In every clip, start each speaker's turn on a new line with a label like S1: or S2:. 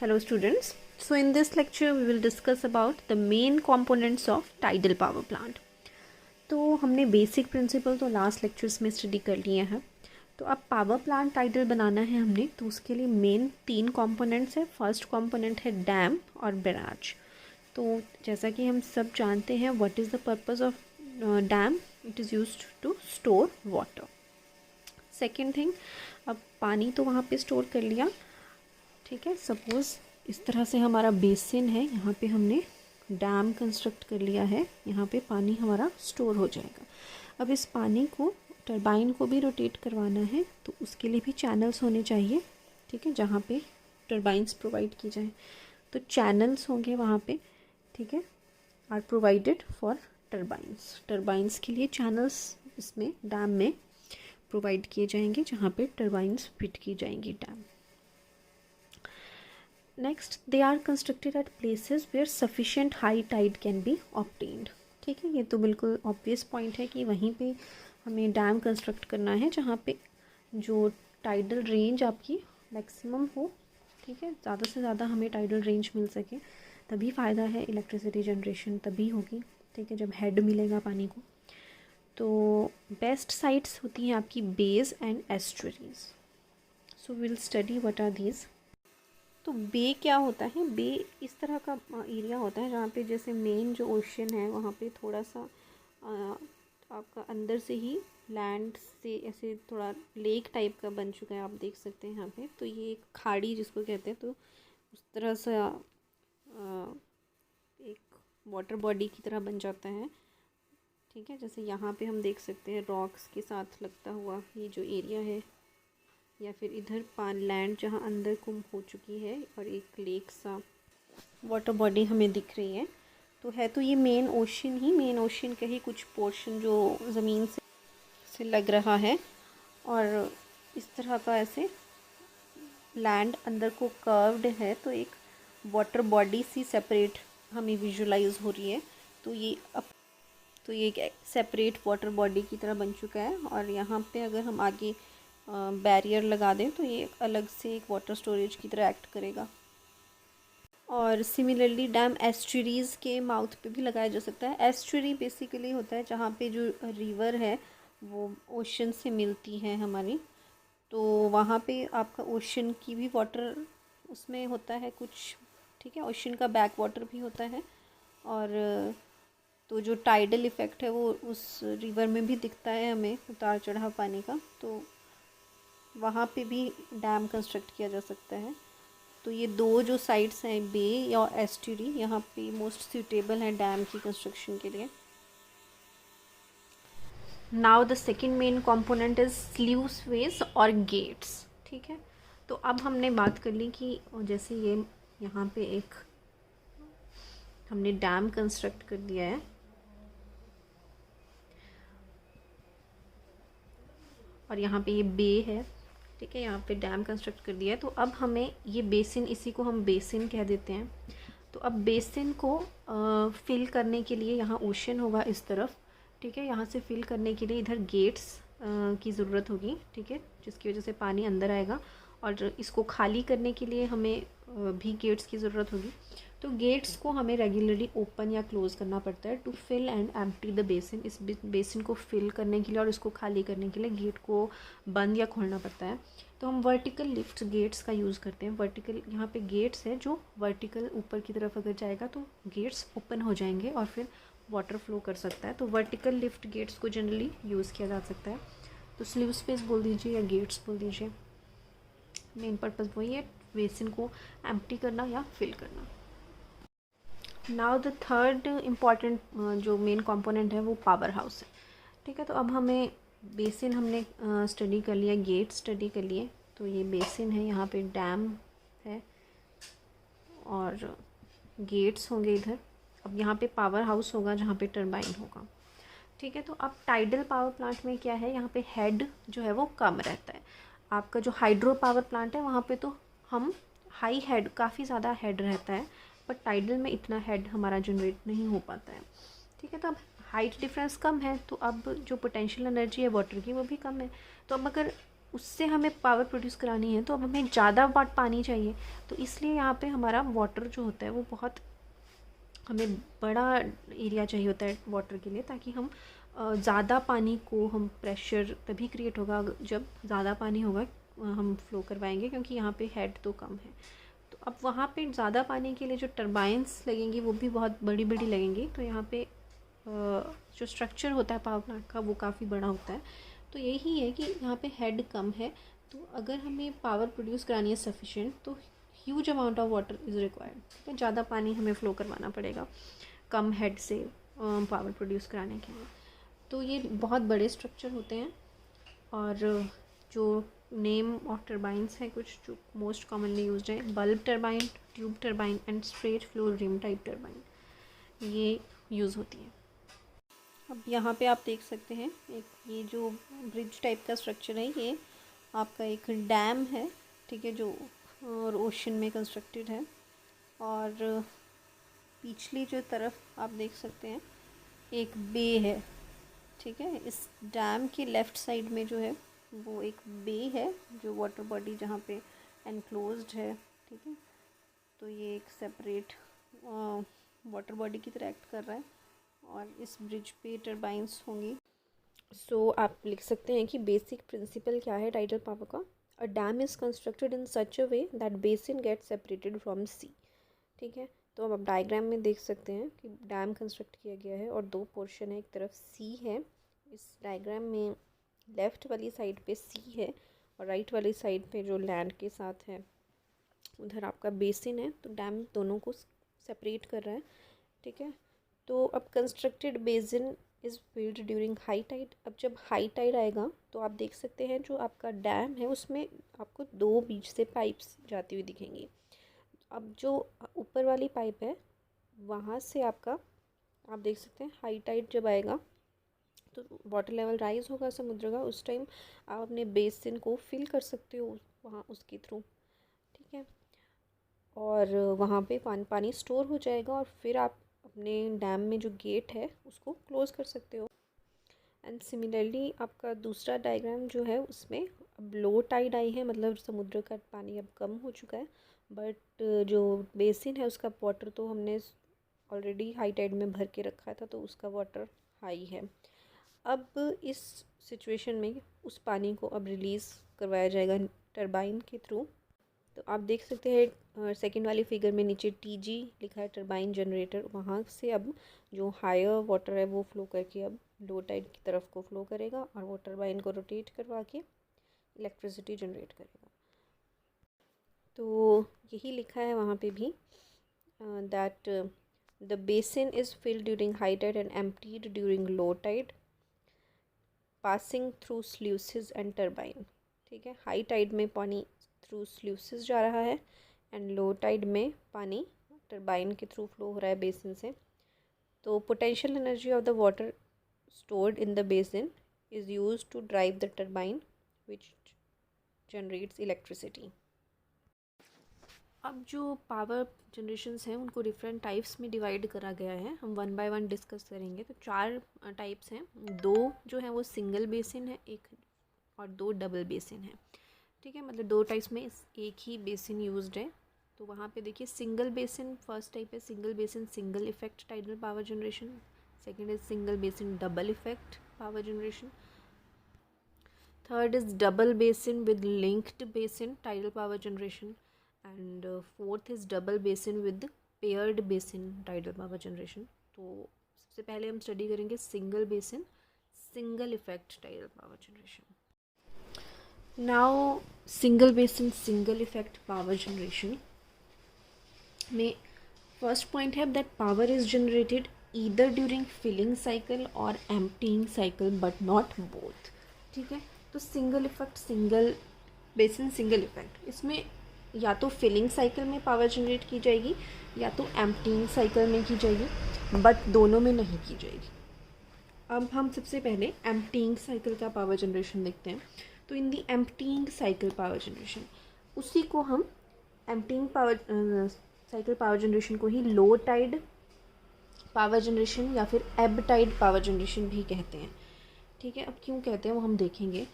S1: Hello students. So in this lecture we will discuss about the main components of tidal power plant. तो हमने basic principle तो last lectures में study कर लिए हैं. तो अब पावर प्लांट टाइडल बनाना है हमने, तो उसके लिए मेन 3 कंपोनेंट्स है. फर्स्ट कंपोनेंट है डैम और बैराज. तो जैसा कि हम सब जानते हैं what is the purpose of dam. It is used to store water. Second thing, अब पानी तो वहाँ पे स्टोर कर लिया, ठीक है. सपोज़ इस तरह से हमारा बेसिन है, यहाँ पे हमने डैम कंस्ट्रक्ट कर लिया है, यहाँ पे पानी हमारा स्टोर हो जाएगा. अब इस पानी को टरबाइन को भी रोटेट करवाना है, तो उसके लिए भी चैनल्स होने चाहिए, ठीक है, जहाँ पे टरबाइंस प्रोवाइड की जाए. तो चैनल्स होंगे वहाँ पे, ठीक है, are provided for turbines. Turbines के लिए चैनल्स इसमें डैम में प्रोवाइड किए जाएंगे, जहाँ पे टरबाइंस फिट की जाएंगी dam. Next, they are constructed at places where sufficient high tide can be obtained. ठीक है, ये तो बिल्कुल ऑब्वियस पॉइंट है कि वहीं पे हमें डैम कंस्ट्रक्ट करना है जहाँ पे जो टाइडल रेंज आपकी मैक्सिमम हो, ठीक है, ज़्यादा से ज़्यादा हमें टाइडल रेंज मिल सके. तभी फ़ायदा है, इलेक्ट्रिसिटी जनरेशन तभी होगी, ठीक है, जब हेड मिलेगा पानी को. तो बेस्ट साइट्स होती हैं आपकी bays and estuaries. So will study what are these. तो बे क्या होता है? बे इस तरह का एरिया होता है जहाँ पे जैसे मेन जो ओशन है वहाँ पे थोड़ा सा आपका अंदर से ही लैंड से ऐसे थोड़ा लेक टाइप का बन चुका है, आप देख सकते हैं यहाँ पे. तो ये एक खाड़ी जिसको कहते हैं, तो उस तरह से एक वाटर बॉडी की तरह बन जाता है, ठीक है. जैसे यहाँ पे हम देख सकते हैं रॉक्स के साथ लगता हुआ ये जो एरिया है, या फिर इधर लैंड जहाँ अंदर कुम हो चुकी है और एक लेक सा वाटर बॉडी हमें दिख रही है. तो है तो ये मेन ओशन का ही कुछ पोर्शन जो ज़मीन से लग रहा है, और इस तरह का ऐसे लैंड अंदर को कर्व्ड है, तो एक वाटर बॉडी सी सेपरेट हमें विजुलाइज हो रही है. तो ये एक सेपरेट वाटर बॉडी की तरह बन चुका है. और यहाँ पे अगर हम आगे बैरियर लगा दें तो ये अलग से एक वाटर स्टोरेज की तरह एक्ट करेगा. और सिमिलरली डैम एस्चुरीज़ के माउथ पे भी लगाया जा सकता है. एस्चुरी बेसिकली होता है जहाँ पे जो रिवर है वो ओशन से मिलती है हमारी, तो वहाँ पे आपका ओशन की भी वाटर उसमें होता है कुछ, ठीक है, ओशन का बैक वाटर भी होता है. और तो जो टाइडल इफ़ेक्ट है वो उस रिवर में भी दिखता है हमें, उतार चढ़ाव पानी का. तो वहाँ पे भी डैम कंस्ट्रक्ट किया जा सकता है. तो ये दो जो साइट्स हैं, बे या एस्ट्यूरी, यहाँ पे मोस्ट सूटेबल है डैम की कंस्ट्रक्शन के लिए. Now the second main component is sluice ways और गेट्स. ठीक है, तो अब हमने बात कर ली कि जैसे ये यहाँ पे एक हमने डैम कंस्ट्रक्ट कर दिया है, और यहाँ पे ये बे है, ठीक है, यहाँ पे डैम कंस्ट्रक्ट कर दिया है. तो अब हमें ये बेसिन, इसी को हम बेसिन कह देते हैं. तो अब बेसिन को फिल करने के लिए यहाँ ओशन होगा इस तरफ, ठीक है, यहाँ से फिल करने के लिए इधर गेट्स की ज़रूरत होगी, ठीक है, जिसकी वजह से पानी अंदर आएगा. और इसको खाली करने के लिए हमें भी गेट्स की ज़रूरत होगी. तो गेट्स को हमें रेगुलरली ओपन या क्लोज़ करना पड़ता है to fill and empty the basin. इस बेसिन को फिल करने के लिए और इसको खाली करने के लिए गेट को बंद या खोलना पड़ता है. तो हम वर्टिकल लिफ्ट गेट्स का यूज़ करते हैं. वर्टिकल यहाँ पे गेट्स है जो वर्टिकल ऊपर की तरफ अगर जाएगा तो गेट्स ओपन हो जाएंगे और फिर वाटर फ्लो कर सकता है. तो वर्टिकल लिफ्ट गेट्स को जनरली यूज़ किया जा सकता है. तो स्लीव स्पेस बोल दीजिए या गेट्स बोल दीजिए, मेन पर्पज़ वही है, बेसिन को एम्प्टी करना या फिल करना. नाउ द थर्ड इम्पॉर्टेंट जो मेन कंपोनेंट है वो पावर हाउस है, ठीक है. तो अब हमें बेसिन हमने स्टडी कर लिया, गेट स्टडी कर लिए. तो ये बेसिन है, यहाँ पे डैम है और गेट्स होंगे इधर. अब यहाँ पे पावर हाउस होगा जहाँ पे टरबाइन होगा, ठीक है. तो अब टाइडल पावर प्लांट में क्या है, यहाँ पे हेड जो है वो कम रहता है. आपका जो हाइड्रो पावर प्लांट है वहाँ पे तो हम हाई हेड, काफ़ी ज़्यादा हेड रहता है, बट टाइडल में इतना हेड हमारा जनरेट नहीं हो पाता है, ठीक है. तो अब हाइट डिफरेंस कम है, तो अब जो पोटेंशियल एनर्जी है वाटर की वो भी कम है. तो अब अगर उससे हमें पावर प्रोड्यूस करानी है, तो अब हमें ज़्यादा पानी चाहिए। तो इसलिए यहाँ पे हमारा वाटर जो होता है वो बहुत, हमें बड़ा एरिया चाहिए होता है वाटर के लिए, ताकि हम ज़्यादा पानी को, हम प्रेशर तभी क्रिएट होगा जब ज़्यादा पानी होगा हम फ्लो करवाएंगे, क्योंकि यहाँ पे हेड तो कम है। तो अब वहाँ पे ज़्यादा पानी के लिए जो टरबाइंस लगेंगी वो भी बहुत बड़ी बड़ी लगेंगी। तो यहाँ पे जो स्ट्रक्चर होता है पावर प्लांट का वो काफ़ी बड़ा होता है। तो यही है कि यहाँ पे हेड कम है, तो अगर हमें पावर प्रोड्यूस करानी है सफिशिएंट, तो huge amount of water is required. ठीक है, ज़्यादा पानी हमें फ़्लो करवाना पड़ेगा कम हेड से पावर प्रोड्यूस कराने के लिए। तो ये बहुत बड़े स्ट्रक्चर होते हैं। और जो नेम ऑफ टरबाइंस हैं कुछ जो मोस्ट कॉमनली यूज्ड हैं, bulb turbine, tube turbine and straight flow rim type turbine, ये यूज़ होती है। अब यहाँ पे आप देख सकते हैं एक ये जो ब्रिज टाइप का स्ट्रक्चर है, ये आपका एक डैम है। ठीक है, जो और ओशन में कंस्ट्रक्टेड है। और पिछली जो तरफ आप देख सकते हैं एक बे है। ठीक है, इस डैम के लेफ़्ट साइड में जो है वो एक बे है, जो वाटर बॉडी जहाँ पे एनक्लोज्ड है। ठीक है, तो ये एक सेपरेट वाटर बॉडी की तरह एक्ट कर रहा है, और इस ब्रिज पे टरबाइंस होंगी। सो आप लिख सकते हैं कि बेसिक प्रिंसिपल क्या है टाइडल पावर का। A dam is constructed in such a way that basin get separated from sea. ठीक है, तो अब आप डायग्राम में देख सकते हैं कि डैम कंस्ट्रक्ट किया गया है और दो पोर्शन है, एक तरफ सी है। इस डायग्राम में लेफ़्ट वाली साइड पे सी है और राइट वाली साइड पे जो लैंड के साथ है उधर आपका बेसिन है। तो डैम दोनों को सेपरेट कर रहा है। ठीक है, तो अब constructed basin is filled during high tide. अब जब हाई टाइड आएगा तो आप देख सकते हैं जो आपका डैम है उसमें आपको दो बीच से पाइप्स जाती हुई दिखेंगी। अब जो ऊपर वाली पाइप है वहाँ से आपका, आप देख सकते हैं हाई टाइड जब आएगा तो वाटर लेवल राइज होगा समुद्र का, उस टाइम आप अपने बेसिन को फिल कर सकते हो वहाँ उसके थ्रू। ठीक है, और वहाँ पे पानी स्टोर हो जाएगा और फिर आप अपने डैम में जो गेट है उसको क्लोज़ कर सकते हो। एंड सिमिलरली आपका दूसरा डायग्राम जो है उसमें अब लो टाइड आई है, मतलब समुद्र का पानी अब कम हो चुका है, बट जो बेसिन है उसका वाटर तो हमने ऑलरेडी हाई टाइड में भर के रखा था, तो उसका वाटर हाई है। अब इस सिचुएशन में उस पानी को अब रिलीज़ करवाया जाएगा टरबाइन के थ्रू। तो आप देख सकते हैं सेकंड वाली फिगर में नीचे TG लिखा है, टरबाइन जनरेटर। वहाँ से अब जो हायर वाटर है वो फ्लो करके अब लो टाइड की तरफ को फ्लो करेगा और वो टरबाइन को रोटेट करवा के इलेक्ट्रिसिटी जनरेट करेगा। तो यही लिखा है वहाँ पे भी that the basin is filled during high tide and emptied during low tide, passing through sluices and turbine. ठीक है, हाई टाइड में पानी थ्रू स्ल्यूसेस जा रहा है एंड लो टाइड में पानी टरबाइन के थ्रू फ्लो हो रहा है बेसिन से। तो potential energy of the water stored in the basin is used to drive the turbine which generates electricity. अब जो पावर जनरेशंस हैं उनको डिफरेंट टाइप्स में डिवाइड करा गया है, हम वन बाय वन डिस्कस करेंगे। तो 4 टाइप्स हैं, 2 जो है वो सिंगल बेसिन है एक, और 2 डबल बेसिन है। ठीक है, मतलब 2 टाइप्स में एक ही बेसिन यूज्ड है। तो वहाँ पे देखिए सिंगल बेसिन फर्स्ट टाइप है, single basin single effect tidal power generation. Second is single basin double effect power generation. Third is double basin with linked basin tidal power generation. And fourth is double basin with paired basin tidal power generation. तो सबसे पहले हम study करेंगे single basin single effect tidal power generation. Now single basin single effect power generation में first point है that power is generated either during filling cycle or emptying cycle but not both। ठीक है, तो single effect single basin single effect, इसमें या तो filling cycle में power generate की जाएगी या तो एम्प्टीइंग साइकिल में की जाएगी, बट दोनों में नहीं की जाएगी। अब हम सबसे पहले एम्प्टीइंग साइकिल का पावर जनरेशन देखते हैं। तो इन दी एम्प्टीइंग साइकिल पावर जनरेशन, उसी को हम emptying power cycle power generation को ही लो टाइड पावर जनरेशन या फिर एब टाइड पावर जनरेशन भी कहते हैं। ठीक है, अब क्यों कहते हैं वो हम देखेंगे।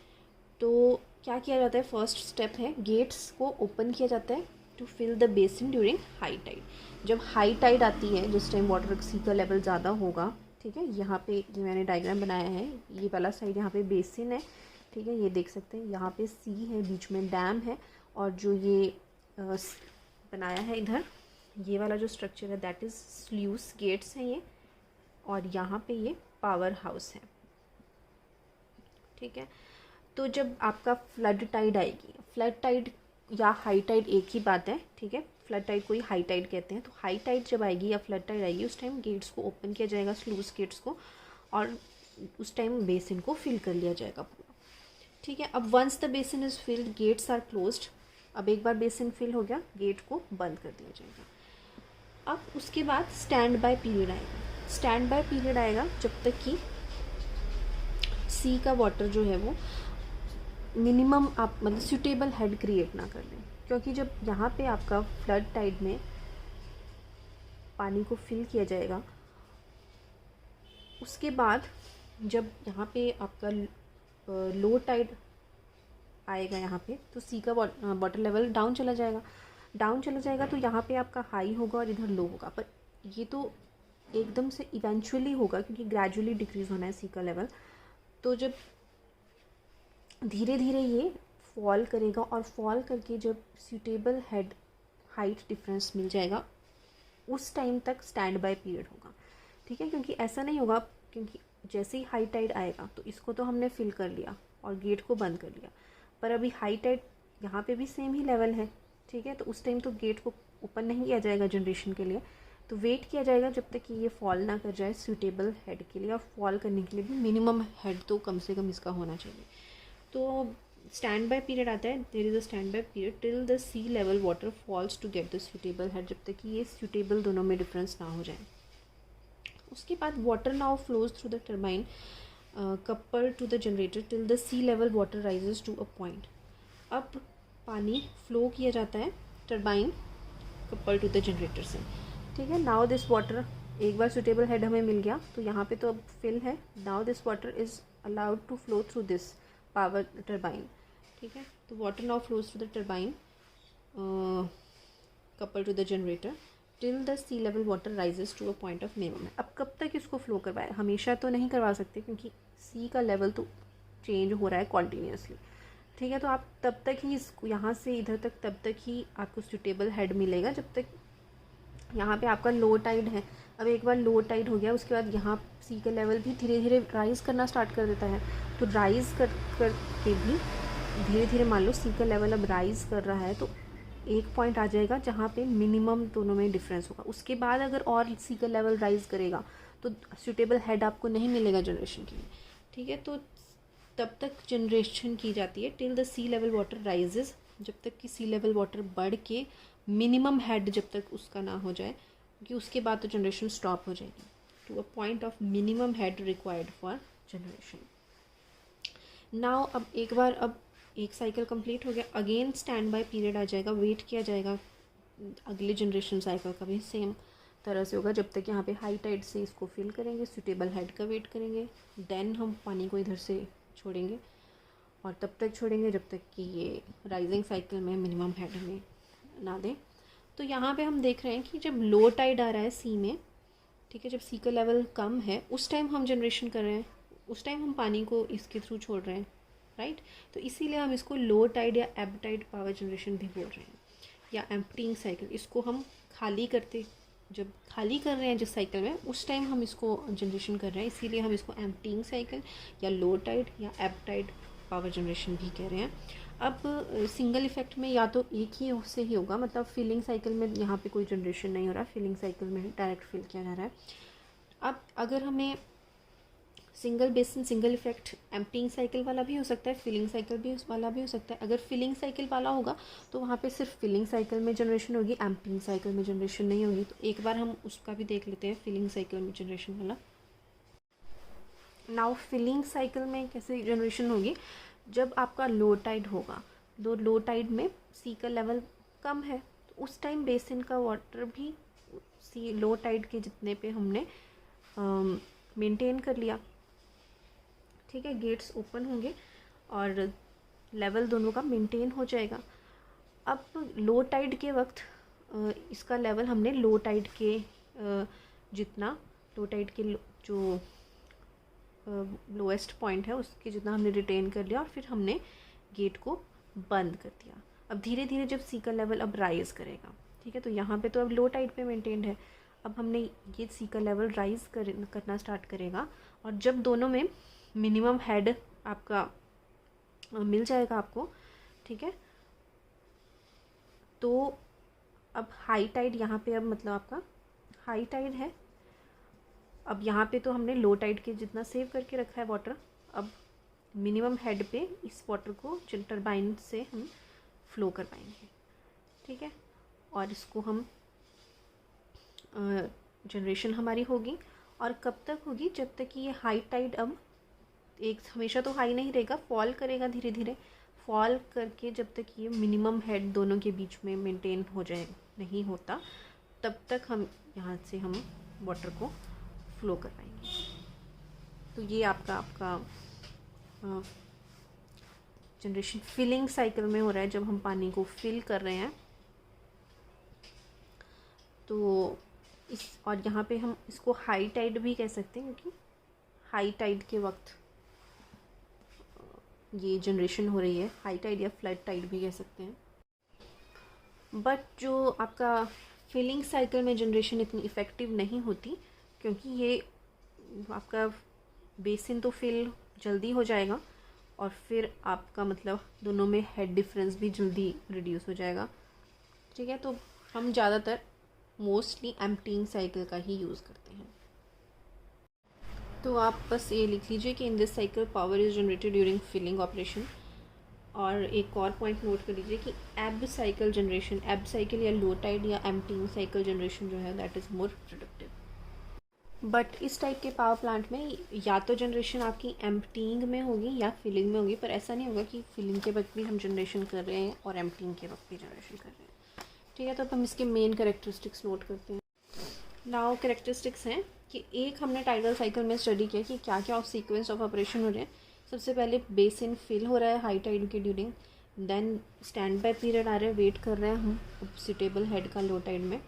S1: तो क्या किया जाता है, फर्स्ट स्टेप है गेट्स को ओपन किया जाता है to fill the basin during high tide. जब हाई टाइड आती है, जिस टाइम वाटर सी का लेवल ज़्यादा होगा, ठीक है, यहाँ पे जो मैंने डायग्राम बनाया है, ये वाला साइड यहाँ पे बेसिन है, ठीक है, ये देख सकते हैं, यहाँ पे सी है, बीच में डैम है, और जो ये बनाया है इधर, ये वाला जो स्ट्रक्चर है दैट इज़ स्ल्यूस गेट्स हैं ये, और यहाँ पे ये पावर हाउस है, ठीक है। तो जब आपका फ्लड टाइड आएगी, फ्लड टाइड या हाई टाइड एक ही बात है, ठीक है, फ्लड टाइड को ही हाई टाइड कहते हैं। तो हाई टाइड जब आएगी या फ्लड टाइड आएगी, उस टाइम गेट्स को ओपन किया जाएगा, स्लूस गेट्स को, और उस टाइम बेसिन को फिल कर लिया जाएगा पूरा, ठीक है। अब once the basin is filled, gates are closed. अब एक बार बेसिन फिल हो गया, गेट को बंद कर दिया जाएगा। अब उसके बाद स्टैंड बाय पीरियड आएगा। स्टैंड बाय पीरियड आएगा जब तक कि सी का वाटर जो है वो मिनिमम आप मतलब सूटेबल हेड क्रिएट ना कर लें, क्योंकि जब यहाँ पे आपका फ्लड टाइड में पानी को फिल किया जाएगा, उसके बाद जब यहाँ पे आपका लो टाइड आएगा यहाँ पे, तो सी का वाटर लेवल डाउन चला जाएगा, तो यहाँ पे आपका हाई होगा और इधर लो होगा, पर ये तो एकदम से इवेंचुअली होगा क्योंकि ग्रेजुअली डिक्रीज़ होना है सी का लेवल। तो जब धीरे धीरे ये फॉल करेगा, और फॉल करके जब सूटेबल हेड हाइट डिफरेंस मिल जाएगा, उस टाइम तक स्टैंड बाय पीरियड होगा, ठीक है। क्योंकि ऐसा नहीं होगा, क्योंकि जैसे ही हाई टाइड आएगा तो इसको तो हमने फिल कर लिया और गेट को बंद कर लिया, पर अभी हाई टाइड यहाँ पे भी सेम ही लेवल है, ठीक है, तो उस टाइम तो गेट को ओपन नहीं किया जाएगा जनरेशन के लिए, तो वेट किया जाएगा जब तक कि ये फॉल ना कर जाए सूटेबल हेड के लिए, और फॉल करने के लिए भी मिनिमम हेड तो कम से कम इसका होना चाहिए। तो स्टैंड बाय पीरियड आता है, there is a stand by period till the sea level water falls to get the suitable head, जब तक कि ये सूटेबल दोनों में डिफरेंस ना हो जाए। उसके बाद water now flows through the turbine couple to the generator till the sea level water rises to a point. अब पानी फ्लो किया जाता है turbine couple to the generator से, ठीक है। नाउ दिस वाटर, एक बार सूटेबल हेड हमें मिल गया, तो यहाँ पे तो अब फिल है, now this water is allowed to flow through this power turbine, ठीक है। तो water now flows to the turbine couple to the generator till the sea level water rises to a point of minimum. अब कब तक इसको flow करवाए, हमेशा तो नहीं करवा सकते क्योंकि सी का लेवल तो चेंज हो रहा है कॉन्टीन्यूसली, ठीक है। तो आप तब तक ही इसको यहाँ से इधर तक तब तक ही आपको सूटेबल हेड मिलेगा जब तक यहाँ पे आपका लो टाइड है। अब एक बार लो टाइड हो गया, उसके बाद यहाँ सी का लेवल भी धीरे धीरे राइज़ करना स्टार्ट कर देता है, तो राइज़ कर के भी धीरे धीरे मान लो सी का लेवल अब राइज़ कर रहा है, तो एक पॉइंट आ जाएगा जहाँ पे मिनिमम दोनों में डिफरेंस होगा। उसके बाद अगर और सी का लेवल राइज़ करेगा तो सूटेबल हेड आपको नहीं मिलेगा जनरेशन के लिए, ठीक है। तो तब तक जनरेशन की जाती है till the sea level water rises, जब तक कि सी लेवल वाटर बढ़ के मिनिमम हेड जब तक उसका ना हो जाए, क्योंकि उसके बाद तो जनरेशन स्टॉप हो जाएगी, to a point of minimum head required for generation. Now अब एक बार अब एक साइकिल कंप्लीट हो गया, अगेन स्टैंड बाय पीरियड आ जाएगा, वेट किया जाएगा, अगले जनरेशन साइकिल का भी सेम तरह से होगा, जब तक यहाँ पे हाई टाइड से इसको फिल करेंगे, सूटेबल हेड का वेट करेंगे, देन हम पानी को इधर से छोड़ेंगे, और तब तक छोड़ेंगे जब तक कि ये राइजिंग साइकिल में मिनिमम हेड हमें ना दें। तो यहाँ पे हम देख रहे हैं कि जब लो टाइड आ रहा है सी में, ठीक है, जब सी का लेवल कम है उस टाइम हम जनरेशन कर रहे हैं, उस टाइम हम पानी को इसके थ्रू छोड़ रहे हैं, राइट। तो इसीलिए हम इसको लो टाइड या एब टाइड पावर जनरेशन भी बोल रहे हैं, या एम्प्टीइंग साइकिल। इसको हम खाली करते, जब खाली कर रहे हैं जिस साइकिल में, उस टाइम हम इसको जनरेशन कर रहे हैं, इसीलिए हम इसको एम्प्टीइंग साइकिल या लो टाइड या एब टाइड पावर जनरेशन भी कह रहे हैं। अब सिंगल इफेक्ट में या तो एक ही से ही होगा, मतलब फिलिंग साइकिल में यहाँ पे कोई जनरेशन नहीं हो रहा, फिलिंग साइकिल में डायरेक्ट फिल किया जा रहा है। अब अगर हमें single basin single effect emptying cycle वाला भी हो सकता है, फिलिंग साइकिल भी वाला भी हो सकता है। अगर फिलिंग साइकिल वाला होगा तो वहाँ पे सिर्फ फिलिंग साइकिल में जनरेशन होगी, एम्प्टीइंग साइकिल में जनरेशन नहीं होगी। तो एक बार हम उसका भी देख लेते हैं, फिलिंग साइकिल में जनरेशन वाला। नाउ फिलिंग साइकिल में कैसे जनरेशन होगी, जब आपका लो टाइड होगा, दो लो टाइड में सी का लेवल कम है, तो उस टाइम बेसिन का वाटर भी सी लो टाइड के जितने पे हमने मेंटेन कर लिया, ठीक है। गेट्स ओपन होंगे और लेवल दोनों का मेंटेन हो जाएगा। अब लो टाइड के वक्त इसका लेवल हमने लो टाइड के जितना लो टाइड के जो लोएस्ट पॉइंट है उसके जितना हमने रिटेन कर लिया और फिर हमने गेट को बंद कर दिया। अब धीरे धीरे जब सी का लेवल अब राइज़ करेगा, ठीक है, तो यहाँ पे तो अब लो टाइड पे मेंटेन्ड है, अब हमने ये सी का लेवल राइज़ करना स्टार्ट करेगा और जब दोनों में मिनिमम हेड आपका मिल जाएगा आपको, ठीक है, तो अब हाई टाइड यहाँ पे अब मतलब आपका हाई टाइड है। अब यहाँ पे तो हमने लो टाइड के जितना सेव करके रखा है वाटर, अब मिनिमम हेड पे इस वाटर को टरबाइन से हम फ्लो कर पाएंगे, ठीक है, और इसको हम जनरेशन हमारी होगी। और कब तक होगी? जब तक कि ये हाई टाइड अब एक हमेशा तो हाई नहीं रहेगा, फॉल करेगा धीरे धीरे, फॉल करके जब तक ये मिनिमम हेड दोनों के बीच में मेंटेन हो जाए नहीं होता, तब तक हम यहाँ से हम वाटर को फ्लो कर पाएंगे। तो ये आपका जनरेशन फिलिंग साइकिल में हो रहा है। जब हम पानी को फिल कर रहे हैं तो इस और यहाँ पे हम इसको हाई टाइड भी कह सकते हैं, क्योंकि हाई टाइड के वक्त ये जनरेशन हो रही है, हाई टाइड या फ्लड टाइड भी कह सकते हैं। बट जो आपका फिलिंग साइकिल में जनरेशन इतनी इफ़ेक्टिव नहीं होती, क्योंकि ये आपका बेसिन तो फिल जल्दी हो जाएगा और फिर आपका मतलब दोनों में हेड डिफरेंस भी जल्दी रिड्यूस हो जाएगा, ठीक है। तो हम ज़्यादातर मोस्टली एम्प्टीइंग साइकिल का ही यूज़ करते हैं। तो आप बस ये लिख लीजिए कि in this cycle power is generated during filling operation. और एक और पॉइंट नोट कर लीजिए कि एब साइकिल जनरेशन, एब साइकिल या लो टाइड या एम्प्टीइंग साइकिल जनरेशन जो है that is more productive. But इस टाइप के पावर प्लांट में या तो जनरेशन आपकी एम्प्टीइंग में होगी या फिलिंग में होगी, पर ऐसा नहीं होगा कि फिलिंग के वक्त भी हम जनरेशन कर रहे हैं और एम्प्टीइंग के वक्त भी जनरेशन कर रहे हैं, ठीक है। तो अब हम इसके मेन कैरेक्टरिस्टिक्स नोट करते हैं। नाउ कैरेक्टरिस्टिक्स हैं कि एक हमने टाइडल साइकिल में स्टडी किया कि क्या क्या सीक्वेंस ऑफ ऑपरेशन हो रहे हैं। सबसे पहले बेसिन फिल हो रहा है हाई टाइड के during, then stand by period आ रहा है, वेट कर रहे हैं हम सुटेबल हेड का लो टाइड में।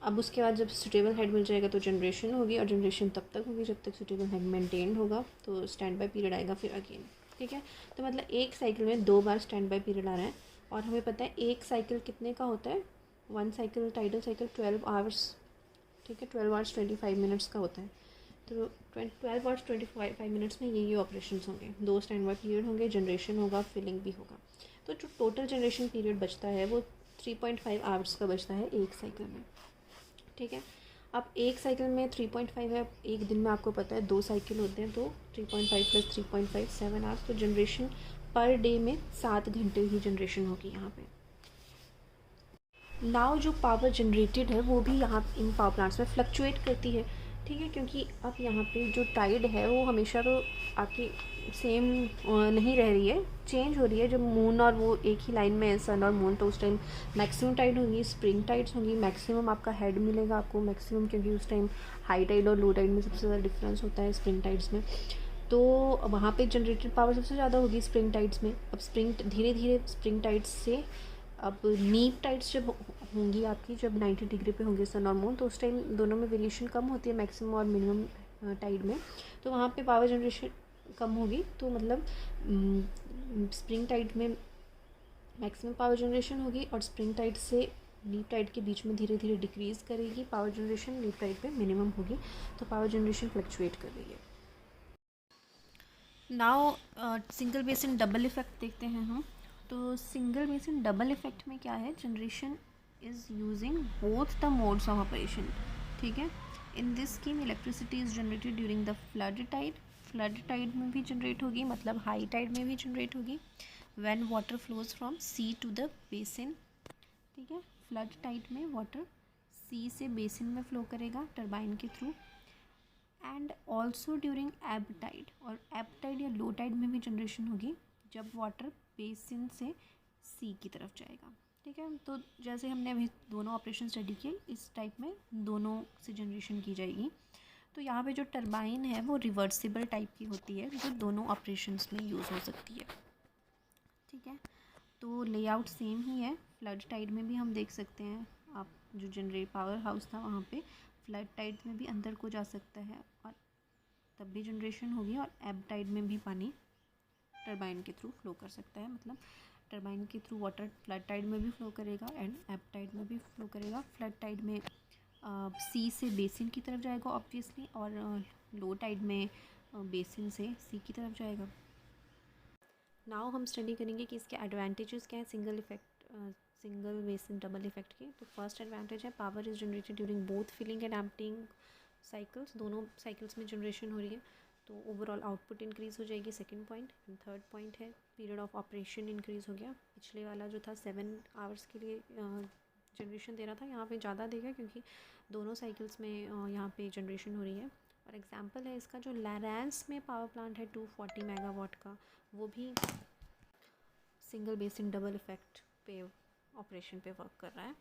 S1: अब उसके बाद जब सुटेबल हेड मिल जाएगा तो जनरेशन होगी, और जनरेशन तब तक होगी जब तक सुटेबल हेड मेंटेन होगा, तो स्टैंड बाय पीरियड आएगा फिर अगेन, ठीक है। तो मतलब एक साइकिल में 2 बार स्टैंड बाय पीरियड आ रहा है। और हमें पता है एक साइकिल कितने का होता है, 1 साइकिल टाइडल साइकिल 12 आवर्स, ठीक है, 12 आवर्स 25 मिनट्स का होता है। तो 12 आवर्स 25 मिनट्स में ये ऑपरेशन होंगे, 2 स्टैंड बाय पीरियड होंगे, जनरेशन होगा, फिलिंग भी होगा। तो जो टोटल जनरेशन पीरियड बचता है वो 3.5 आवर्स का बचता है एक साइकिल में, ठीक है। अब एक साइकिल में 3.5 है, एक दिन में आपको पता है 2 साइकिल होते हैं, तो 3.5 + 3.5 7 आवर्स। तो जनरेशन पर डे में 7 घंटे ही जनरेशन होगी यहाँ पे। नाउ जो पावर जनरेटेड है वो भी यहाँ इन पावर प्लांट्स में फ्लक्चुएट करती है, ठीक है, क्योंकि अब यहाँ पे जो टाइड है वो हमेशा तो आपकी सेम नहीं रह रही है, चेंज हो रही है। जब मून और वो एक ही लाइन में है, सन और मून, तो उस टाइम मैक्सिमम टाइड होगी, स्प्रिंग टाइड्स होंगी, मैक्सिमम आपका हेड मिलेगा आपको मैक्सिमम, क्योंकि उस टाइम हाई टाइड और लो टाइड में सबसे ज़्यादा डिफरेंस होता है स्प्रिंग टाइड्स में। तो वहाँ पे जनरेटेड पावर सबसे ज़्यादा होगी स्प्रिंग टाइड्स में। अब स्प्रिंग धीरे धीरे स्प्रिंग टाइड्स से अब नीप टाइड्स जब होंगी आपकी, जब 90 डिग्री पे होंगे सन और मून, तो उस टाइम दोनों में वेरिएशन कम होती है मैक्सिमम और मिनिमम टाइड में, तो वहाँ पे पावर जनरेशन कम होगी। तो मतलब स्प्रिंग टाइड में मैक्सिमम पावर जनरेशन होगी और स्प्रिंग टाइड से लीप टाइड के बीच में धीरे धीरे डिक्रीज़ करेगी पावर जनरेशन, लीप टाइड पे मिनिमम होगी, तो पावर जनरेशन फ्लक्चुएट कर रही है। Now single basin double effect देखते हैं हम। तो सिंगल बेसिन डबल इफेक्ट में क्या है, generation is using both the modes of operation, ठीक है। In this scheme electricity is generated during the flood tide में भी जनरेट होगी, मतलब हाई टाइड में भी जनरेट होगी, when water flows from sea to the basin, ठीक है। फ्लड टाइड में वाटर सी से बेसिन में फ्लो करेगा टरबाइन के through, and also during ebb tide, और एब टाइड या लो टाइड में भी जनरेशन होगी जब वाटर बेसिन से सी की तरफ जाएगा, ठीक है। तो जैसे हमने अभी दोनों ऑपरेशन स्टडी किए, इस टाइप में दोनों से जनरेशन की जाएगी। तो यहाँ पे जो टरबाइन है वो रिवर्सिबल टाइप की होती है, जो दोनों ऑपरेशंस में यूज़ हो सकती है। ठीक है, तो लेआउट सेम ही है। फ्लड टाइड में भी हम देख सकते हैं, आप जो जनरेट पावर हाउस था वहाँ पे फ्लड टाइड में भी अंदर को जा सकता है और तब भी जनरेशन होगी, और एब टाइड में भी पानी टरबाइन के थ्रू फ्लो कर सकता है। मतलब टरबाइन के थ्रू वाटर फ्लड टाइड में भी फ्लो करेगा एंड एब टाइड में भी फ्लो करेगा। फ्लड टाइड में सी से बेसिन की तरफ जाएगा ऑब्वियसली, और लो टाइड में बेसिन से सी की तरफ जाएगा। नाउ हम स्टडी करेंगे कि इसके एडवांटेजेस क्या है सिंगल बेसिन डबल इफेक्ट के। तो फर्स्ट एडवांटेज है power is generated during both filling and emptying cycles, दोनों साइकिल्स में जनरेशन हो रही है, तो ओवरऑल आउटपुट इंक्रीज़ हो जाएगी। Second point. And third point है पीरियड ऑफ ऑपरेशन इंक्रीज़ हो गया। पिछले वाला जो था 7 आवर्स के लिए जनरेशन दे रहा था, यहाँ पे ज़्यादा देगा क्योंकि दोनों साइकिल्स में यहाँ पे जनरेशन हो रही है। और एग्जांपल है इसका जो लैरेंस में पावर प्लांट है 240 मेगावाट का, वो भी सिंगल बेसिन डबल इफेक्ट पे ऑपरेशन पे वर्क कर रहा है।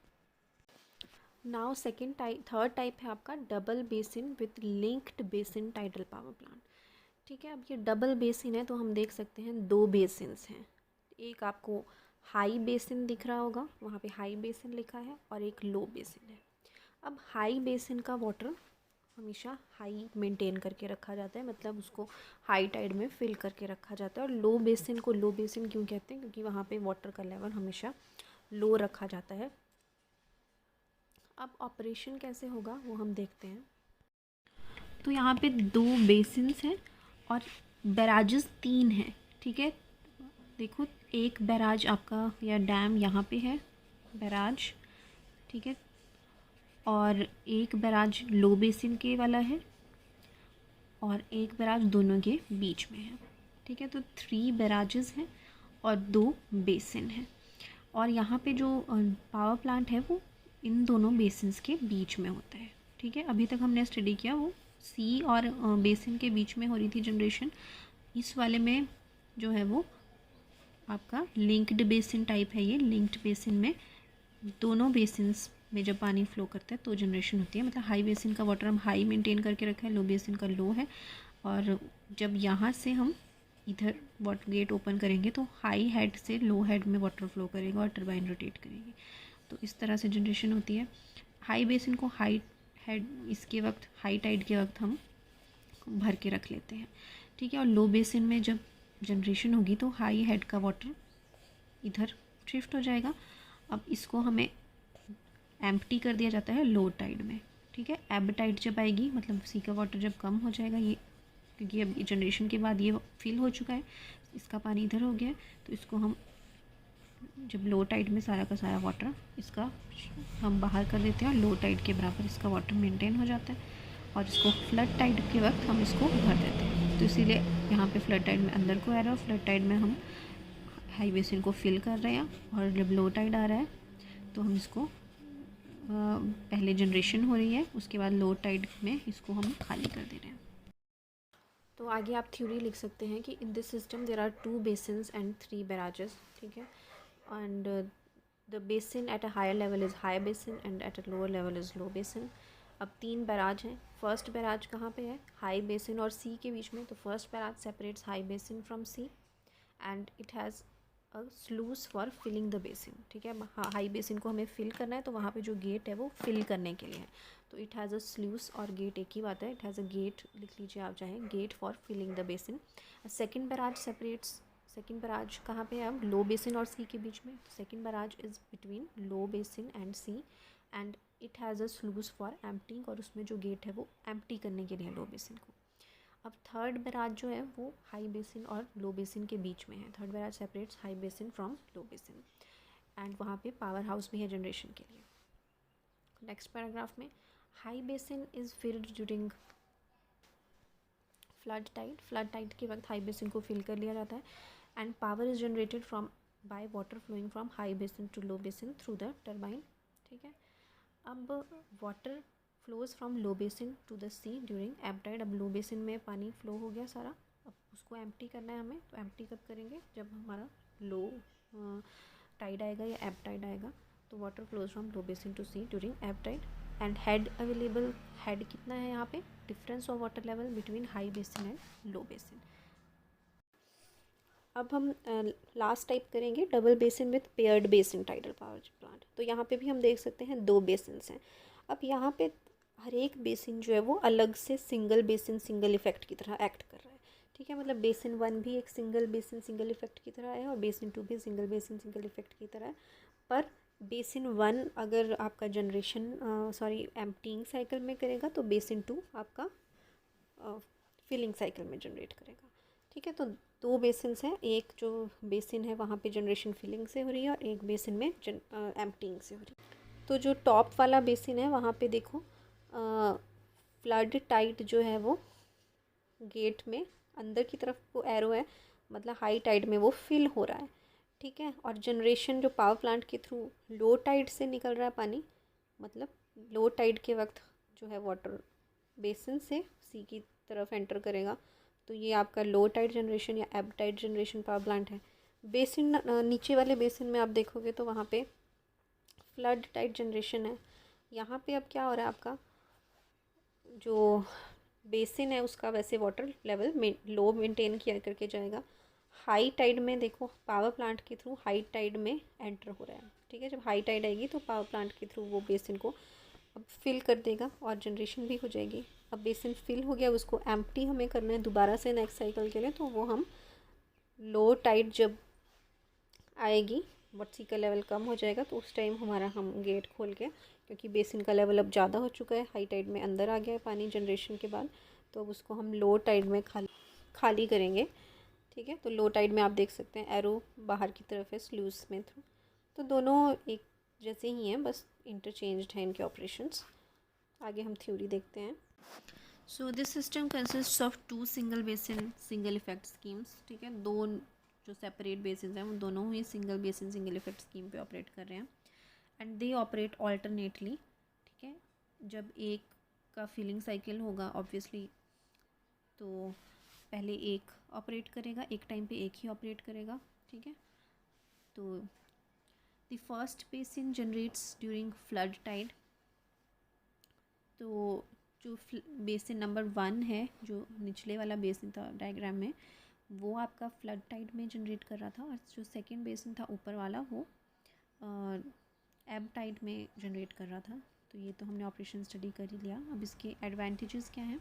S1: नाउ थर्ड टाइप है आपका double basin with linked basin tidal power plant. ठीक है, अब ये डबल बेसिन है तो हम देख सकते हैं 2 बेसिन्स हैं। एक आपको हाई बेसिन दिख रहा होगा, वहाँ पे हाई बेसिन लिखा है, और एक लो बेसिन है। अब हाई बेसिन का वाटर हमेशा हाई मेंटेन करके रखा जाता है, मतलब उसको हाई टाइड में फिल करके रखा जाता है। और लो बेसिन को लो बेसिन क्यों कहते हैं, क्योंकि वहाँ पे वाटर का लेवल हमेशा लो रखा जाता है। अब ऑपरेशन कैसे होगा वो हम देखते हैं। तो यहाँ पे 2 बेसिन्स हैं और बैराजेस 3 हैं। ठीक है, देखो एक बैराज आपका या डैम यहाँ पे है बैराज, ठीक है, और एक बैराज लो बेसिन के वाला है और एक बैराज दोनों के बीच में है। ठीक है, तो 3 बैराजेस हैं और 2 बेसिन हैं, और यहाँ पे जो पावर प्लांट है वो इन दोनों बेसिन्स के बीच में होता है। ठीक है, अभी तक हमने स्टडी किया वो सी और बेसिन के बीच में हो रही थी जनरेशन। इस वाले में जो है वो आपका लिंक्ड बेसिन टाइप है। ये लिंक्ड बेसिन में दोनों बेसिन्स में जब पानी फ्लो करता है तो जनरेशन होती है। मतलब हाई बेसिन का वाटर हम हाई मेंटेन करके रखें, लो बेसिन का लो है, और जब यहाँ से हम इधर वाटर गेट ओपन करेंगे तो हाई हेड से लो हेड में वाटर फ्लो करेगा और टरबाइन रोटेट करेगी, तो इस तरह से जनरेशन होती है। हाई बेसिन को हाई हेड इसके वक्त हाई टाइड के वक्त हम भर के रख लेते हैं। ठीक है, और लो बेसिन में जब जनरेशन होगी तो हाई हेड का वाटर इधर शिफ्ट हो जाएगा। अब इसको हमें एम्प्टी कर दिया जाता है लो टाइड में। ठीक है, एब टाइड जब आएगी, मतलब सी का वाटर जब कम हो जाएगा, ये क्योंकि अब जनरेशन के बाद ये फिल हो चुका है, इसका पानी इधर हो गया है, तो इसको हम जब लो टाइड में सारा का सारा वाटर इसका हम बाहर कर देते हैं और लो टाइड के बराबर इसका वाटर मेंटेन हो जाता है, और इसको फ्लड टाइड के वक्त हम इसको भर देते हैं। तो इसीलिए यहाँ पे फ्लड टाइड में अंदर को आ रहा है, फ्लड टाइड में हम हाई बेसिन को फिल कर रहे हैं, और जब लो टाइड आ रहा है तो हम इसको पहले जनरेशन हो रही है, उसके बाद लो टाइड में इसको हम खाली कर दे रहे हैं। तो आगे आप थ्योरी लिख सकते हैं कि in this system there are 2 basins and 3 barrages. ठीक है, and the basin at a higher level is high basin and at a lower level is low basin. अब 3 बैराज हैं। फर्स्ट बैराज कहाँ पे है, हाई बेसिन और सी के बीच में, तो first barrage separates high basin from sea and it has a sluice for filling the basin. ठीक है, हाई बेसिन को हमें फिल करना है तो वहाँ पे जो गेट है वो फिल करने के लिए है, तो इट हैज़ अ स्लूस और गेट एक ही बात है, इट हैज़ अ गेट लिख लीजिए आप चाहें, gate for filling the basin. Second barrage separates, second barrage कहाँ पे है, अब लो बेसिन और सी के बीच में, तो second barrage is between low basin and sea and it has a sluice for emptying, और उसमें जो गेट है वो एम्प्टी करने के लिए लो बेसिन को। अब थर्ड बैराज जो है वो हाई बेसिन और लो बेसिन के बीच में है। Third barrage separates high basin from low basin and वहाँ पे पावर हाउस भी है जनरेशन के लिए। नेक्स्ट पैराग्राफ में high basin is filled during flood tide. Flood tide के वक्त हाई बेसिन को फिल कर लिया जाता है and power is generated from by water flowing from high basin to low basin through the turbine. ठीक है, अब water flows from low basin to the sea during ebb tide. अब low basin में पानी फ्लो हो गया सारा, अब उसको एम्प्टी करना है हमें, तो एम्प्टी कब करेंगे, जब हमारा लो टाइड आएगा या एब टाइड आएगा, तो water flows from low basin to sea during ebb tide and head available. Head कितना है यहाँ पे, difference of water level between high basin and low basin. अब हम लास्ट टाइप करेंगे double basin with paired basin tidal power plant. तो यहाँ पे भी हम देख सकते हैं 2 बेसिन्स हैं। अब यहाँ पे हर एक बेसिन जो है वो अलग से सिंगल बेसिन सिंगल इफेक्ट की तरह एक्ट कर रहा है। ठीक है, मतलब बेसिन 1 भी एक सिंगल बेसिन सिंगल इफेक्ट की तरह है और बेसिन 2 भी सिंगल बेसिन सिंगल इफेक्ट की तरह है। पर बेसिन 1 अगर आपका जनरेशन एम्प्टीइंग साइकिल में करेगा तो बेसिन 2 आपका फिलिंग साइकिल में जनरेट करेगा। ठीक है, तो 2 बेसिन्स हैं, एक जो बेसिन है वहाँ पे जनरेशन फिलिंग से हो रही है और एक बेसिन में एम्प्टीइंग से हो रही है। तो जो टॉप वाला बेसिन है वहाँ पे देखो फ्लड टाइड जो है वो गेट में अंदर की तरफ वो एरो है, मतलब हाई टाइड में वो फिल हो रहा है। ठीक है, और जनरेशन जो पावर प्लांट के थ्रू लो टाइड से निकल रहा है पानी, मतलब लो टाइड के वक्त जो है वाटर बेसिन से सी की तरफ एंटर करेगा। तो ये आपका लो टाइड जनरेशन या एब टाइड जनरेशन पावर प्लांट है। बेसिन नीचे वाले बेसिन में आप देखोगे तो वहाँ पे फ्लड टाइड जनरेशन है। यहाँ पे अब क्या हो रहा है, आपका जो बेसिन है उसका वैसे वाटर लेवल लो मेंटेन किया करके जाएगा। हाई टाइड में देखो पावर प्लांट के थ्रू हाई टाइड में एंटर हो रहा है। ठीक है, जब हाई टाइड आएगी तो पावर प्लांट के थ्रू वो बेसिन को अब फिल कर देगा और जनरेशन भी हो जाएगी। अब बेसिन फिल हो गया, उसको एम्प्टी हमें करना है दोबारा से नेक्स्ट साइकिल के लिए, तो वो हम लो टाइड जब आएगी सी का लेवल कम हो जाएगा तो उस टाइम हमारा हम गेट खोल के, क्योंकि बेसिन का लेवल अब ज़्यादा हो चुका है, हाई टाइड में अंदर आ गया है पानी जनरेशन के बाद, तो अब उसको हम लो टाइड में खाली करेंगे। ठीक है, तो लो टाइड में आप देख सकते हैं एरो बाहर की तरफ है स्लूज में थ्रू। तो दोनों एक जैसे ही हैं, बस इंटरचेंज्ड हैं इनके ऑपरेशंस। आगे हम थ्योरी देखते हैं। So this system consist of 2 single basin single effect schemes. ठीक है, 2 जो सेपरेट बेसिन हैं वो दोनों ही single basin single effect scheme पे ऑपरेट कर रहे हैं एंड दे ऑपरेट ऑल्टरनेटली। ठीक है, जब एक का फिलिंग साइकिल होगा ऑब्वियसली तो पहले एक ऑपरेट करेगा, एक टाइम पे एक ही ऑपरेट करेगा। ठीक है, तो the first basin generates during flood tide. तो जो बेसिन नंबर 1 है, जो निचले वाला बेसिन था डायग्राम में, वो आपका फ्लड टाइड में जनरेट कर रहा था और जो सेकंड बेसिन था ऊपर वाला वो एब टाइड में जनरेट कर रहा था। तो ये तो हमने ऑपरेशन स्टडी कर ही लिया। अब इसके एडवांटेजेस क्या हैं?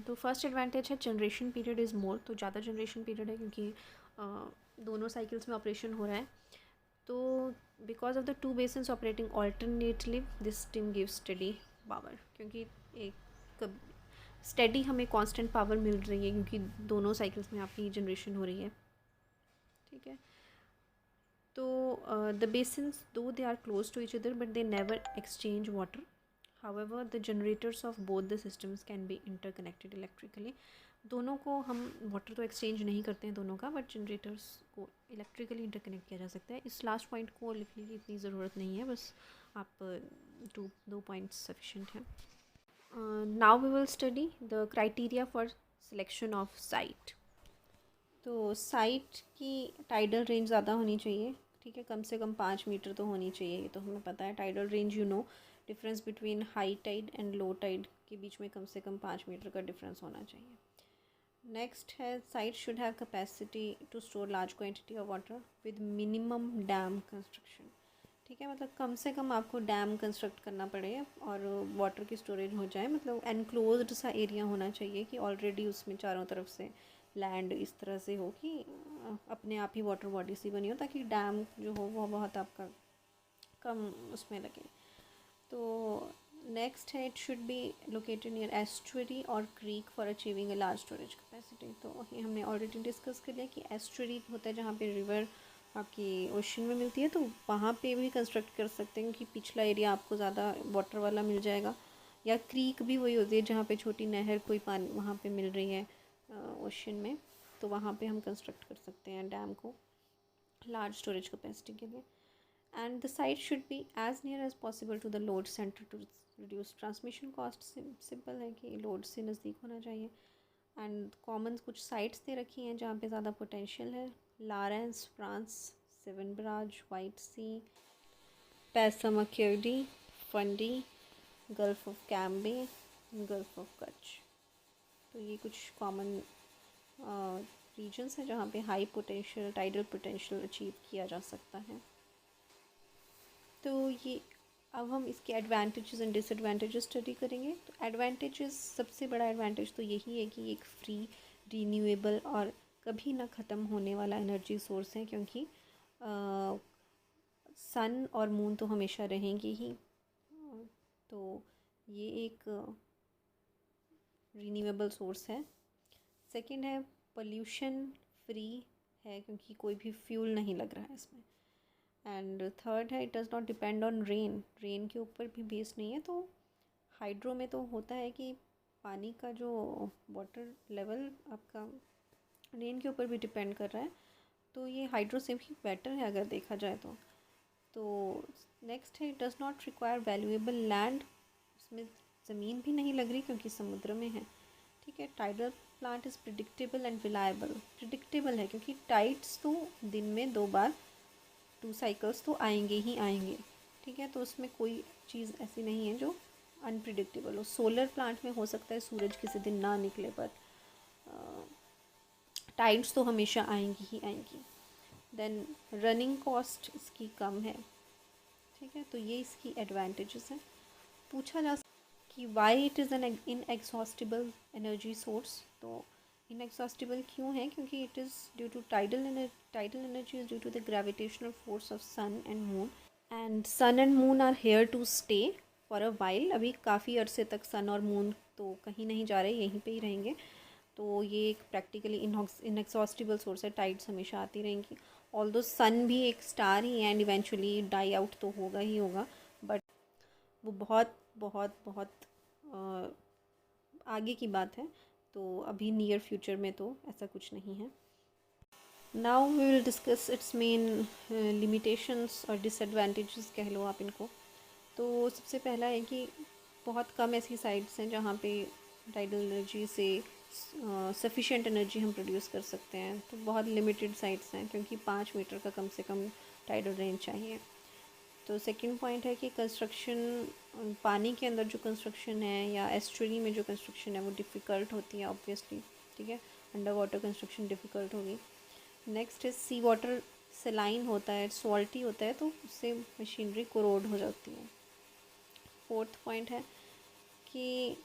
S1: तो फर्स्ट एडवांटेज है जनरेशन पीरियड इज़ मोर। तो ज़्यादा जनरेशन पीरियड है क्योंकि दोनों साइकिल्स में ऑपरेशन हो रहा है। तो because of the 2 basins operating alternately this system gives study power, क्योंकि एक स्टेडी हमें कांस्टेंट पावर मिल रही है क्योंकि दोनों साइकिल्स में आपकी जनरेशन हो रही है। ठीक है, तो द बेसिन्स दो they are close to each other but they never exchange water. However the generators of both the systems can be interconnected electrically. दोनों को हम वाटर तो एक्सचेंज नहीं करते हैं दोनों का, बट जनरेटर्स को इलेक्ट्रिकली इंटरकनेक्ट किया जा सकता है। इस लास्ट पॉइंट को लिखने की इतनी ज़रूरत नहीं है, बस आप दो पॉइंट्स सफिशेंट हैं। Now we will study the criteria for selection of site. तो साइट की टाइडल रेंज ज़्यादा होनी चाहिए। ठीक है, कम से कम 5 मीटर तो होनी चाहिए, ये तो हमें पता है। Tidal range difference between high tide and low tide के बीच में कम से कम 5 मीटर का डिफरेंस होना चाहिए। नेक्स्ट है site should have capacity to store large quantity of water with minimum dam construction. ठीक है, मतलब कम से कम आपको डैम कंस्ट्रक्ट करना पड़े और वाटर की स्टोरेज हो जाए, मतलब एनक्लोज्ड सा एरिया होना चाहिए कि ऑलरेडी उसमें चारों तरफ से लैंड इस तरह से हो कि अपने आप ही वाटर बॉडी सी बनी हो, ताकि डैम जो हो वो बहुत आपका कम उसमें लगे। तो नेक्स्ट है it should be located near estuary और creek for achieving a large storage capacity. तो ये हमने ऑलरेडी डिस्कस कर लिया कि एस्चुरी होता है जहाँ पे रिवर आपकी ओशन में मिलती है, तो वहाँ पे भी कंस्ट्रक्ट कर सकते हैं क्योंकि पिछला एरिया आपको ज़्यादा वाटर वाला मिल जाएगा। या क्रीक भी वही होती है जहाँ पे छोटी नहर कोई पानी वहाँ पे मिल रही है ओशन में, तो वहाँ पे हम कंस्ट्रक्ट कर सकते हैं डैम को लार्ज स्टोरेज कैपेसिटी के लिए। And the site should be as near as possible to the load centre to reduce transmission cost. Simple है कि लोड से नज़दीक होना चाहिए। एंड कॉमन कुछ साइट्स दे रखी हैं जहाँ पे ज़्यादा पोटेंशियल है। Lawrence, France, Severn barrage, white sea, Passamaquoddy, Fundy, gulf of Cambay, gulf of Kutch. तो ये कुछ कॉमन रीजन्स हैं जहाँ पे high potential tidal potential achieve किया जा सकता है। तो ये अब हम इसके एडवांटेजेस एंड डिसएडवांटेजेस स्टडी करेंगे। तो एडवांटेजेस, सबसे बड़ा एडवांटेज तो यही है कि एक फ्री, रीन्यूएबल और कभी ना ख़त्म होने वाला एनर्जी सोर्स है, क्योंकि सन और मून तो हमेशा रहेंगे ही। तो ये एक रीन्यूएबल सोर्स है। सेकंड है पोल्यूशन फ्री है, क्योंकि कोई भी फ्यूल नहीं लग रहा है इसमें। एंड थर्ड है it does not depend on rain के ऊपर भी बेस्ड नहीं है। तो हाइड्रो में तो होता है कि पानी का जो वाटर लेवल आपका रेन के ऊपर भी डिपेंड कर रहा है, तो ये हाइड्रो से भी बेटर है अगर देखा जाए तो नेक्स्ट है it does not require valuable land, उसमें ज़मीन भी नहीं लग रही क्योंकि समुद्र में है। ठीक है। Tidal plant is predictable and reliable. Predictable है क्योंकि टाइड्स तो दिन में 2 बार 2 साइकिल्स तो आएंगे ही आएंगे। ठीक है। तो उसमें कोई चीज़ ऐसी नहीं है जो अनप्रिडिक्टेबल हो। सोलर प्लांट में हो सकता है सूरज किसी दिन ना निकले, पर टाइड्स तो हमेशा आएंगी ही आएंगी। देन रनिंग कॉस्ट इसकी कम है। ठीक है। तो ये इसकी एडवांटेजेस हैं। पूछा जा कि why it is an inexhaustible energy source. तो इनएग्जॉस्टिबल क्यों है? क्योंकि it is due to tidal energy is due to the gravitational force of sun and moon, and sun and moon are here to stay for a while. अभी काफ़ी अरसे तक सन और moon तो कहीं नहीं जा रहे, यहीं पे ही रहेंगे। तो ये एक प्रैक्टिकली इनएग्जॉस्टिबल सोर्स है, टाइड्स हमेशा आती रहेंगी। ऑल्दो सन भी एक स्टार ही है एंड इवेंचुअली डाई आउट तो होगा ही होगा, बट वो बहुत बहुत बहुत आगे की बात है। तो अभी नियर फ्यूचर में तो ऐसा कुछ नहीं है। Now we will discuss its main limitations और डिसएडवांटेजेस कह लो आप इनको। तो सबसे पहला है कि बहुत कम ऐसी साइट्स हैं जहाँ पे टाइडल एनर्जी से सफिशिएंट एनर्जी हम प्रोड्यूस कर सकते हैं। तो बहुत लिमिटेड साइट्स हैं, क्योंकि 5 मीटर का कम से कम टाइडल रेंज चाहिए। तो सेकंड पॉइंट है कि कंस्ट्रक्शन, पानी के अंदर जो कंस्ट्रक्शन है या एस्चुरी में जो कंस्ट्रक्शन है वो डिफ़िकल्ट होती है ऑब्वियसली। ठीक है। अंडर वाटर कंस्ट्रक्शन डिफ़िकल्ट होगी। Next is sea water saline होता है, सॉल्टी होता है, तो उससे मशीनरी कोरोड हो जाती है। फोर्थ पॉइंट है कि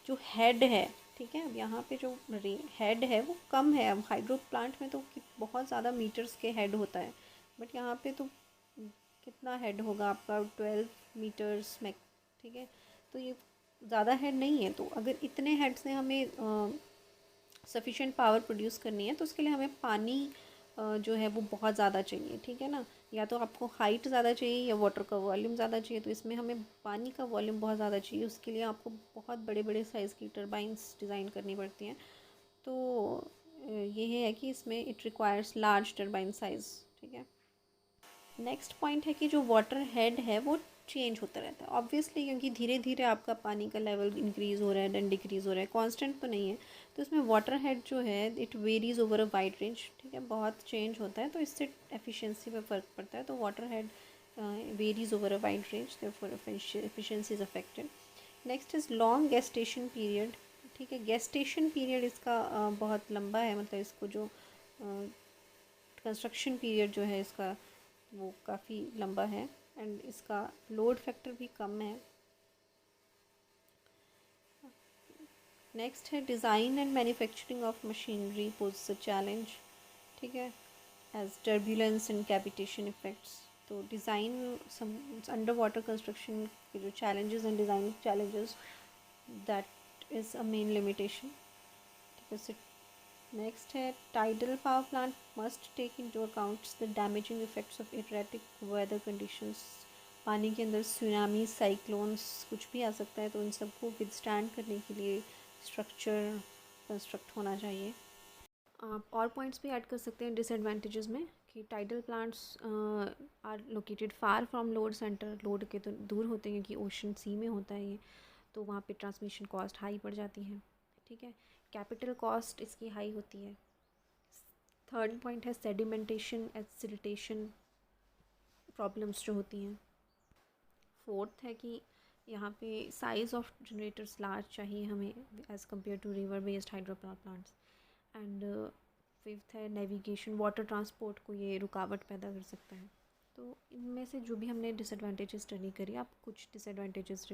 S1: जो हेड है, ठीक है, अब यहाँ पे जो हेड है वो कम है। अब हाइड्रो प्लांट में तो बहुत ज़्यादा मीटर्स के हेड होता है, बट यहाँ पे तो कितना हेड होगा आपका 12 मीटर्स में। ठीक है। तो ये ज़्यादा हेड नहीं है। तो अगर इतने हेड से हमें सफिशिएंट पावर प्रोड्यूस करनी है तो उसके लिए हमें पानी जो है वो बहुत ज़्यादा चाहिए। ठीक है ना। या तो आपको हाइट ज़्यादा चाहिए या वाटर का वॉल्यूम ज़्यादा चाहिए। तो इसमें हमें पानी का वॉल्यूम बहुत ज़्यादा चाहिए। उसके लिए आपको बहुत बड़े बड़े साइज़ की टर्बाइंस डिज़ाइन करनी पड़ती हैं। तो ये है कि इसमें it requires large turbine size. ठीक है। नेक्स्ट पॉइंट है कि जो वाटर हेड है वो चेंज होता रहता है ऑब्वियसली, क्योंकि धीरे धीरे आपका पानी का लेवल इंक्रीज़ हो रहा है देन डिक्रीज़ हो रहा है, कांस्टेंट तो नहीं है। तो इसमें वाटर हेड जो है it varies over a wide range. ठीक है। बहुत चेंज होता है, तो इससे एफिशिएंसी पे फ़र्क पड़ता है। तो water head varies over a wide range, therefore efficiency is affected. Next is long gestation period. ठीक है। गेस्टेशन पीरियड इसका बहुत लंबा है, मतलब इसको जो कंस्ट्रक्शन पीरियड जो है इसका वो काफ़ी लंबा है, एंड इसका लोड फैक्टर भी कम है। नेक्स्ट है design and manufacturing of machinery pose a challenge. ठीक है। As turbulence and cavitation effects. तो डिज़ाइन अंडर वाटर कंस्ट्रक्शन के जो challenges and design challenges, that is a main limitation. ठीक है। नेक्स्ट है tidal power plant must take into accounts the damaging effects of erratic weather conditions. पानी के अंदर tsunami, cyclones कुछ भी आ सकता है, तो इन सबको विदस्टैंड करने के लिए स्ट्रक्चर कंस्ट्रक्ट होना चाहिए। आप और पॉइंट्स भी ऐड कर सकते हैं डिसएडवांटेजेस में, कि tidal plants are located far from load center. Load के तो दूर होते हैं क्योंकि ओशन सी में होता है ये, तो वहाँ पे ट्रांसमिशन कॉस्ट हाई पड़ जाती है। ठीक है। कैपिटल कॉस्ट इसकी हाई होती है। थर्ड पॉइंट है सेडिमेंटेशन, एसिडिटेशन प्रॉब्लम्स जो होती हैं। फोर्थ है कि यहाँ पे साइज़ ऑफ जनरेटर्स लार्ज चाहिए हमें as compare to river based hydro power plants. And fifth है नेविगेशन, वाटर ट्रांसपोर्ट को ये रुकावट पैदा कर सकता है। तो इनमें से जो भी हमने डिसएडवांटेजेस स्टडी करी, आप कुछ डिसएडवांटेजेस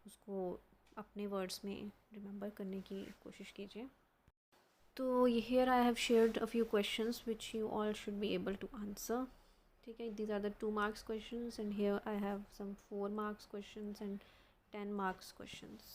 S1: उसको अपने वर्ड्स में रिमेंबर करने की कोशिश कीजिए। तो here I have shared a few questions which you all should be able to answer. ठीक है, these are the 2 marks questions, and here I have some 4 marks questions and 10 marks questions.